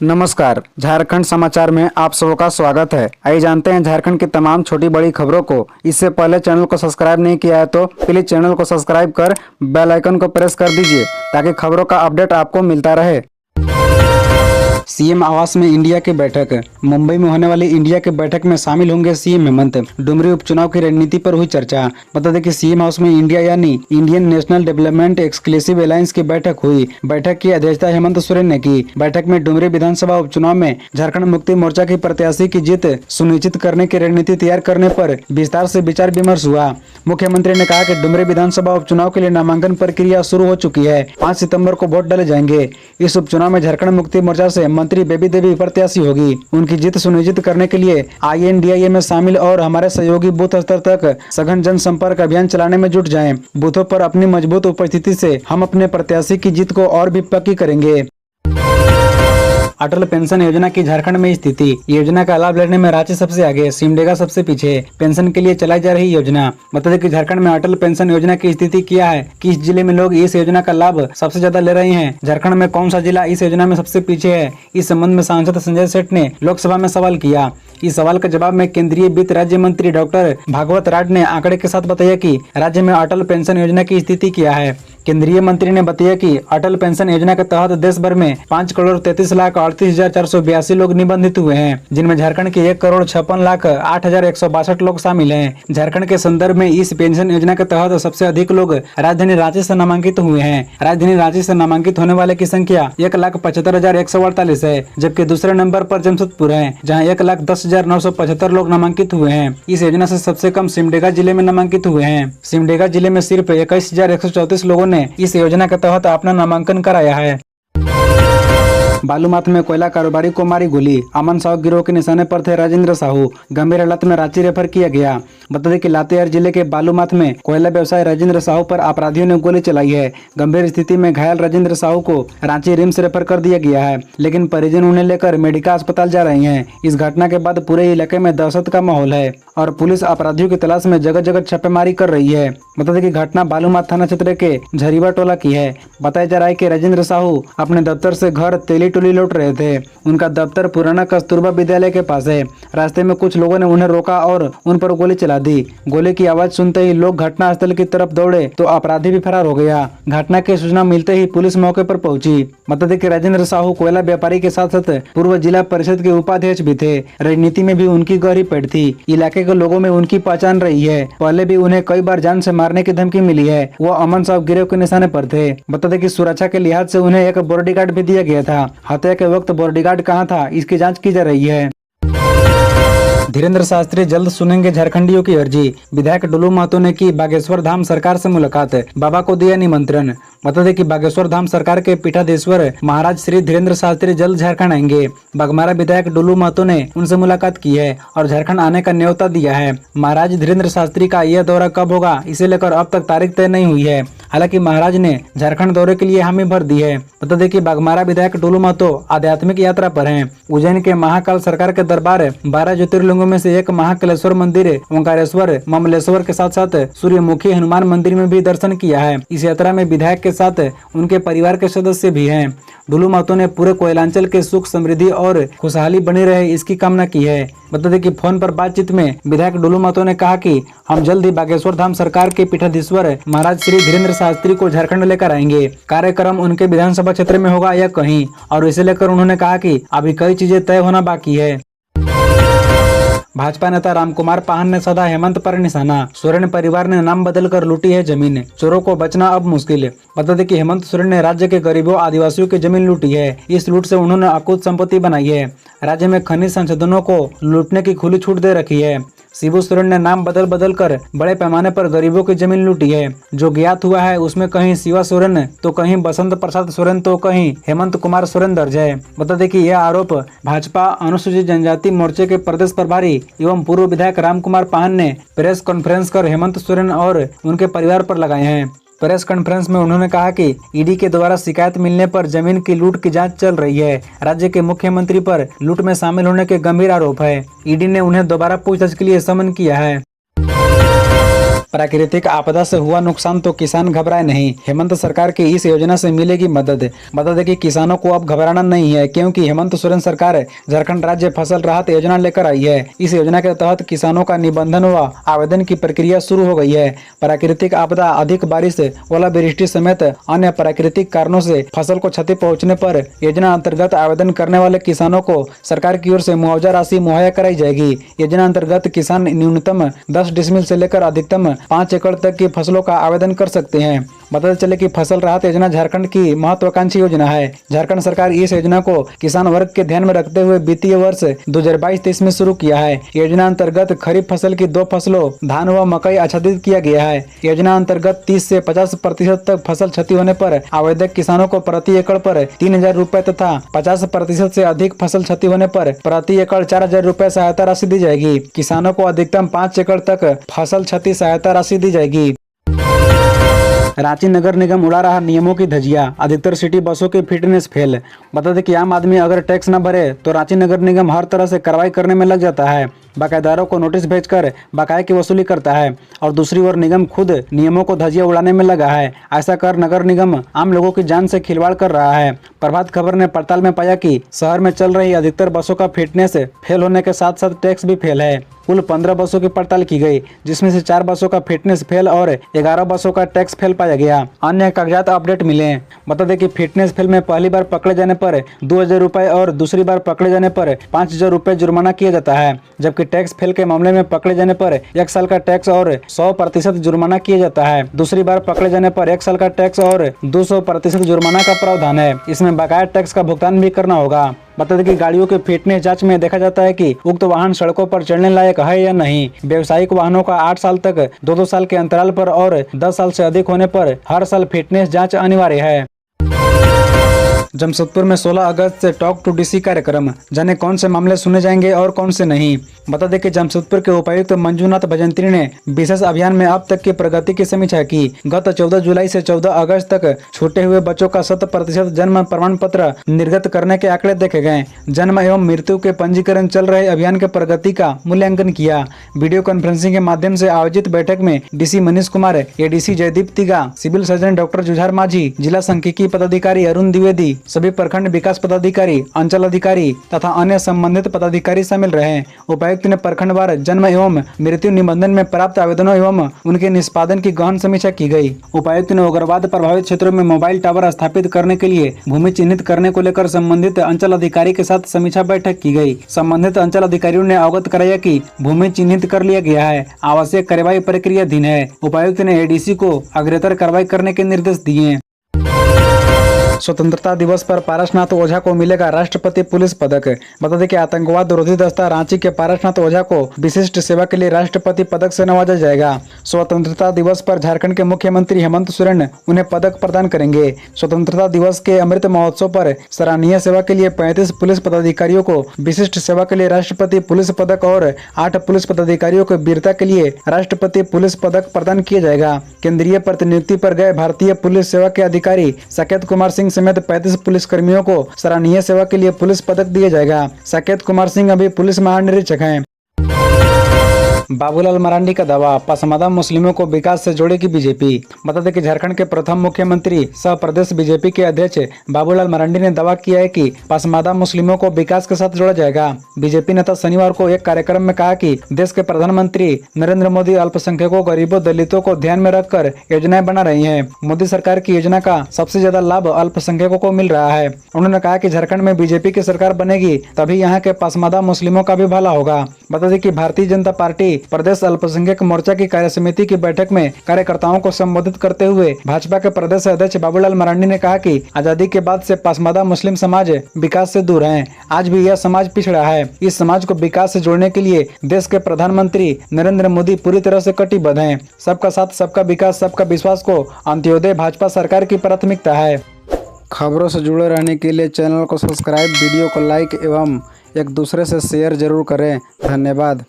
नमस्कार, झारखंड समाचार में आप सबका स्वागत है। आइए जानते हैं झारखंड की तमाम छोटी बड़ी खबरों को। इससे पहले चैनल को सब्सक्राइब नहीं किया है तो प्लीज चैनल को सब्सक्राइब कर बेल आइकन को प्रेस कर दीजिए ताकि खबरों का अपडेट आपको मिलता रहे। सीएम आवास में इंडिया की बैठक। मुंबई में होने वाली इंडिया की बैठक में शामिल होंगे सीएम हेमंत। डुमरी उपचुनाव की रणनीति पर हुई चर्चा। बता दें कि सीएम हाउस में इंडिया यानी Indian national development exclusive alliance की बैठक हुई। बैठक की अध्यक्षता हेमंत सोरेन ने की। बैठक में डुमरी विधानसभा उपचुनाव में झारखंड मुक्ति मोर्चा की प्रत्याशी की जीत सुनिश्चित करने की रणनीति तैयार करने पर विस्तार से विचार विमर्श हुआ। मुख्यमंत्री ने कहा कि डुमरी विधानसभा उपचुनाव के लिए नामांकन प्रक्रिया शुरू हो चुकी है। 5 सितंबर को वोट डाले जाएंगे। इस उपचुनाव में झारखंड मुक्ति मोर्चा से मंत्री बेबी देवी प्रत्याशी होगी। उनकी जीत सुनिश्चित करने के लिए INDIA में शामिल और हमारे सहयोगी बूथ स्तर तक सघन जनसंपर्क अभियान चलाने में जुट जाएं। बूथों पर अपनी मजबूत उपस्थिति से हम अपने प्रत्याशी की जीत को और भी पक्की करेंगे। अटल पेंशन योजना की झारखंड में स्थिति। योजना का लाभ लेने में रांची सबसे आगे, सिमडेगा सबसे पीछे। पेंशन के लिए चलाई जा रही योजना। बता दें कि झारखंड में अटल पेंशन योजना की स्थिति क्या है, किस जिले में लोग इस योजना का लाभ सबसे ज्यादा ले रहे हैं, झारखंड में कौन सा जिला इस योजना में सबसे पीछे है। इस संबंध में सांसद संजय सेठ ने लोकसभा में सवाल किया। इस सवाल के जवाब में केंद्रीय वित्त राज्य मंत्री डॉक्टर भागवत राड ने आंकड़े के साथ बताया कि राज्य में अटल पेंशन योजना की स्थिति क्या है। केंद्रीय मंत्री ने बताया कि अटल पेंशन योजना के तहत देश भर में 5,33,38,482 लोग निबंधित हुए हैं, जिनमें झारखंड के 1,56,08,162 लोग शामिल हैं। झारखंड के संदर्भ में इस पेंशन योजना के तहत सबसे अधिक लोग राजधानी रांची से नामांकित हुए हैं। राजधानी रांची से नामांकित होने वाले की संख्या 1,75,148 है, जबकि दूसरे नंबर पर जमशेदपुर है, जहाँ 1,10,975 लोग नामांकित हुए हैं। इस योजना से सबसे कम सिमडेगा जिले में नामांकित हुए हैं। सिमडेगा जिले में सिर्फ 21,134 लोगों ने इस योजना के तहत अपना नामांकन कराया है। बालूमाथ में कोयला कारोबारी को मारी गोली। अमन साहू गिरोह के निशाने पर थे राजेंद्र साहू। गंभीर हालत में रांची रेफर किया गया। बता दें कि लातेहार जिले के बालूमाथ में कोयला व्यवसायी राजेंद्र साहू पर अपराधियों ने गोली चलाई है। गंभीर स्थिति में घायल राजेंद्र साहू को रांची रिम्स रेफर कर दिया गया है, लेकिन परिजन उन्हें लेकर मेडिका अस्पताल जा रहे हैं। इस घटना के बाद पूरे इलाके में दहशत का माहौल है और पुलिस अपराधियों की तलाश में जगह जगह छापेमारी कर रही है। बता दें कि घटना बालूमाथ थाना क्षेत्र के झरीवा टोला की है। बताया जा रहा है कि राजेंद्र साहू अपने दफ्तर से घर तेली टोली लौट रहे थे। उनका दफ्तर पुराना कस्तूरबा विद्यालय के पास है। रास्ते में कुछ लोगों ने उन्हें रोका और उन पर गोली चला दी। गोली की आवाज सुनते ही लोग घटनास्थल की तरफ दौड़े तो अपराधी भी फरार हो गया। घटना की सूचना मिलते ही पुलिस मौके पर पहुंची। बता दें कि राजेंद्र साहू कोयला व्यापारी के साथ साथ पूर्व जिला परिषद के उपाध्यक्ष भी थे। राजनीति में भी उनकी गहरी पैठ थी। इलाके के लोगों में उनकी पहचान रही है। पहले भी उन्हें कई बार जान से मारने की धमकी मिली है। वो अमन साहू गिरोह के निशाने पर थे। बता दें कि सुरक्षा के लिहाज से उन्हें एक बॉडीगार्ड भी दिया गया था। हत्या के वक्त बॉडीगार्ड कहां था, इसकी जांच की जा रही है। धीरेन्द्र शास्त्री जल्द सुनेंगे झारखंडियों की अर्जी। विधायक डुलू महतो ने की बागेश्वर धाम सरकार से मुलाकात। बाबा को दिया निमंत्रण। बता दें कि बागेश्वर धाम सरकार के पीठाधीश्वर महाराज श्री धीरेन्द्र शास्त्री जल्द झारखंड आएंगे। बागमारा विधायक डुलू महतो ने उनसे मुलाकात की है और झारखंड आने का न्योता दिया है। महाराज धीरेन्द्र शास्त्री का यह दौरा कब होगा, इसे लेकर अब तक तारीख तय नहीं हुई है। हालांकि महाराज ने झारखंड दौरे के लिए हामी भर दी है। बता दें कि बागमारा विधायक डुलू महतो आध्यात्मिक यात्रा पर हैं। उज्जैन के महाकाल सरकार के दरबार 12 ज्योतिर्लिंगों में से एक महाकालेश्वर मंदिर, ओंकारेश्वर, ममलेश्वर के साथ साथ सूर्यमुखी हनुमान मंदिर में भी दर्शन किया है। इस यात्रा में विधायक के साथ उनके परिवार के सदस्य भी हैं। डुलू महतो ने पूरे कोयलांचल के सुख समृद्धि और खुशहाली बनी रहे, इसकी कामना की है। बता दें कि फोन पर बातचीत में विधायक डुलू महतो ने कहा कि हम जल्द ही बागेश्वर धाम सरकार के पीठाधीश्वर महाराज श्री धीरेन्द्र शास्त्री को झारखंड लेकर आएंगे। कार्यक्रम उनके विधानसभा क्षेत्र में होगा या कहीं, और इसे लेकर उन्होंने कहा कि अभी कई चीजें तय होना बाकी है। भाजपा नेता रामकुमार पाहन ने साधा हेमंत पर निशाना। सोरेन परिवार ने नाम बदलकर लूटी है जमीन। चोरों को बचना अब मुश्किल। बता दें कि हेमंत सोरेन ने राज्य के गरीबों आदिवासियों की जमीन लूटी है। इस लूट से उन्होंने अकुत संपत्ति बनाई है। राज्य में खनिज संसाधनों को लूटने की खुली छूट दे रखी है। शिबू सोरेन ने नाम बदल कर बड़े पैमाने पर गरीबों की जमीन लूटी है। जो ज्ञात हुआ है उसमें कहीं शिवा सोरेन तो कहीं बसंत प्रसाद सोरेन तो कहीं हेमंत कुमार सोरेन दर्ज है। बता दें कि यह आरोप भाजपा अनुसूचित जनजाति मोर्चे के प्रदेश प्रभारी एवं पूर्व विधायक रामकुमार पाहन ने प्रेस कॉन्फ्रेंस कर हेमंत सोरेन और उनके परिवार पर लगाए हैं। प्रेस कॉन्फ्रेंस में उन्होंने कहा कि ईडी के द्वारा शिकायत मिलने पर जमीन की लूट की जांच चल रही है। राज्य के मुख्यमंत्री पर लूट में शामिल होने के गंभीर आरोप है। ईडी ने उन्हें दोबारा पूछताछ के लिए समन किया है। प्राकृतिक आपदा से हुआ नुकसान तो किसान घबराए नहीं, हेमंत सरकार की इस योजना से मिलेगी मदद। बता दें कि किसानों को अब घबराना नहीं है, क्योंकि हेमंत सोरेन सरकार झारखंड राज्य फसल राहत योजना लेकर आई है। इस योजना के तहत किसानों का निबंधन व आवेदन की प्रक्रिया शुरू हो गई है। प्राकृतिक आपदा, अधिक बारिश, ओलावृष्टि समेत अन्य प्राकृतिक कारणों से फसल को क्षति पहुंचने पर योजना अंतर्गत आवेदन करने वाले किसानों को सरकार की ओर से मुआवजा राशि मुहैया कराई जाएगी। योजना अंतर्गत किसान न्यूनतम 10 डिसमिल से लेकर अधिकतम 5 एकड़ तक की फसलों का आवेदन कर सकते हैं। बताते चले कि फसल राहत योजना झारखंड की महत्वाकांक्षी योजना है। झारखंड सरकार इस योजना को किसान वर्ग के ध्यान में रखते हुए वित्तीय वर्ष 2022-23 में शुरू किया है। योजना अंतर्गत खरीफ फसल की 2 फसलों धान व मकई आच्छादित किया गया है। योजना अंतर्गत 30 से 50% तक फसल क्षति होने पर आवेदक किसानों को प्रति एकड़ पर 3,000 रुपए तथा 50% से अधिक फसल क्षति होने पर प्रति एकड़ 4,000 रुपए सहायता राशि दी जाएगी। किसानों को अधिकतम 5 एकड़ तक फसल क्षति सहायता राशि दी जाएगी। रांची नगर निगम उड़ा रहा नियमों की धज्जियां, अधिकतर सिटी बसों की फिटनेस फेल। बता दें कि आम आदमी अगर टैक्स न भरे तो रांची नगर निगम हर तरह से कार्रवाई करने में लग जाता है। बकायेदारों को नोटिस भेजकर बकाये की वसूली करता है और दूसरी ओर निगम खुद नियमों को धज्जियां उड़ाने में लगा है। ऐसा कर नगर निगम आम लोगों की जान से खिलवाड़ कर रहा है। प्रभात खबर ने पड़ताल में पाया कि शहर में चल रही अधिकतर बसों का फिटनेस फेल होने के साथ साथ टैक्स भी फेल है। कुल 15 बसों की पड़ताल की गई, जिसमें से 4 बसों का फिटनेस फेल और 11 बसों का टैक्स फेल पाया गया। अन्य कागजात अपडेट मिले। बता दें कि फिटनेस फेल में पहली बार पकड़े जाने पर 2,000 रुपए और दूसरी बार पकड़े जाने पर 5,000 रुपए जुर्माना किया जाता है, जबकि टैक्स फेल के मामले में पकड़े जाने पर 1 साल का टैक्स और 100% जुर्माना किया जाता है। दूसरी बार पकड़े जाने पर 1 साल का टैक्स और 200% जुर्माना का प्रावधान है। इसमें बकाया टैक्स का भुगतान भी करना होगा। बता दें कि गाड़ियों के फिटनेस जांच में देखा जाता है कि उक्त वाहन सड़कों पर चलने लायक है या नहीं। व्यावसायिक वाहनों का 8 साल तक 2-2 साल के अंतराल पर और 10 साल से अधिक होने पर हर साल फिटनेस जांच अनिवार्य है। जमशेदपुर में 16 अगस्त से टॉक टू डीसी कार्यक्रम, जाने कौन से मामले सुने जाएंगे और कौन से नहीं। बता दें कि जमशेदपुर के उपायुक्त मंजूनाथ भजंत्री ने विशेष अभियान में अब तक की प्रगति की समीक्षा की। गत 14 जुलाई से 14 अगस्त तक छूटे हुए बच्चों का 100% जन्म प्रमाण पत्र निर्गत करने के आंकड़े देखे गए। जन्म एवं मृत्यु के पंजीकरण चल रहे अभियान के प्रगति का मूल्यांकन किया। वीडियो कॉन्फ्रेंसिंग के माध्यम से आयोजित बैठक में DC Manish Kumar, ADC Jaideep Tigga, civil surgeon doctor Jujhar Majhi, जिला सांख्यिकी पदाधिकारी अरुण द्विवेदी, सभी प्रखंड विकास पदाधिकारी, अंचल अधिकारी तथा अन्य संबंधित पदाधिकारी शामिल रहे। उपायुक्त ने प्रखंडवार जन्म एवं मृत्यु निबंधन में प्राप्त आवेदनों एवं उनके निष्पादन की गहन समीक्षा की गई। उपायुक्त ने उग्रवाद प्रभावित क्षेत्रों में मोबाइल टावर स्थापित करने के लिए भूमि चिन्हित करने को लेकर संबंधित अंचल अधिकारी के साथ समीक्षा बैठक की गई। संबंधित अंचल अधिकारियों ने अवगत कराया कि भूमि चिन्हित कर लिया गया है, आवश्यक कार्यवाही प्रक्रियाधीन है। उपायुक्त ने एडीसी को अग्रतर कार्रवाई करने के निर्देश दिए। स्वतंत्रता दिवस पर पारसनाथ ओझा को मिलेगा राष्ट्रपति पुलिस पदक। बता दें कि आतंकवाद विरोधी दस्ता रांची के पारसनाथ ओझा को विशिष्ट सेवा के लिए राष्ट्रपति पदक से नवाजा जाएगा। स्वतंत्रता दिवस पर झारखंड के मुख्यमंत्री हेमंत सोरेन उन्हें पदक प्रदान करेंगे। स्वतंत्रता दिवस के अमृत महोत्सव पर सराहनीय सेवा के लिए 35 पुलिस पदाधिकारियों को विशिष्ट सेवा के लिए राष्ट्रपति पुलिस पदक और 8 पुलिस पदाधिकारियों को वीरता के लिए राष्ट्रपति पुलिस पदक प्रदान किया जाएगा। केंद्रीय प्रतिनियुक्ति पर गए भारतीय पुलिस सेवा के अधिकारी साकेत कुमार सिंह समेत 35 पुलिस कर्मियों को सराहनीय सेवा के लिए पुलिस पदक दिया जाएगा। साकेत कुमार सिंह अभी पुलिस महानिरीक्षक हैं। बाबूलाल मरांडी का दावा, पसमादा मुस्लिमों को विकास से जोड़ेगी बीजेपी। बता दें कि झारखंड के प्रथम मुख्यमंत्री सह प्रदेश बीजेपी के अध्यक्ष बाबूलाल मरांडी ने दावा किया है कि पसमादा मुस्लिमों को विकास के साथ जोड़ा जाएगा। बीजेपी नेता शनिवार को एक कार्यक्रम में कहा कि देश के प्रधानमंत्री नरेंद्र मोदी अल्पसंख्यकों, गरीबों, दलितों को ध्यान में रखकर योजनाएं बना रही है। मोदी सरकार की योजना का सबसे ज्यादा लाभ अल्पसंख्यकों को मिल रहा है। उन्होंने कहा कि झारखंड में बीजेपी की सरकार बनेगी तभी यहाँ के पसमादा मुस्लिमों का भी भला होगा। बता दें कि भारतीय जनता पार्टी प्रदेश अल्पसंख्यक मोर्चा की कार्य समिति की बैठक में कार्यकर्ताओं को संबोधित करते हुए भाजपा के प्रदेश अध्यक्ष बाबूलाल मरांडी ने कहा कि आजादी के बाद से पसमादा मुस्लिम समाज विकास से दूर है। आज भी यह समाज पिछड़ा है। इस समाज को विकास से जोड़ने के लिए देश के प्रधानमंत्री नरेंद्र मोदी पूरी तरह से कटिबद्ध हैं। सबका साथ, सबका विकास, सबका विश्वास को अंत्योदय भाजपा सरकार की प्राथमिकता है। खबरों से जुड़े रहने के लिए चैनल को सब्सक्राइब, वीडियो को लाइक एवं एक दूसरे से शेयर जरूर करें। धन्यवाद।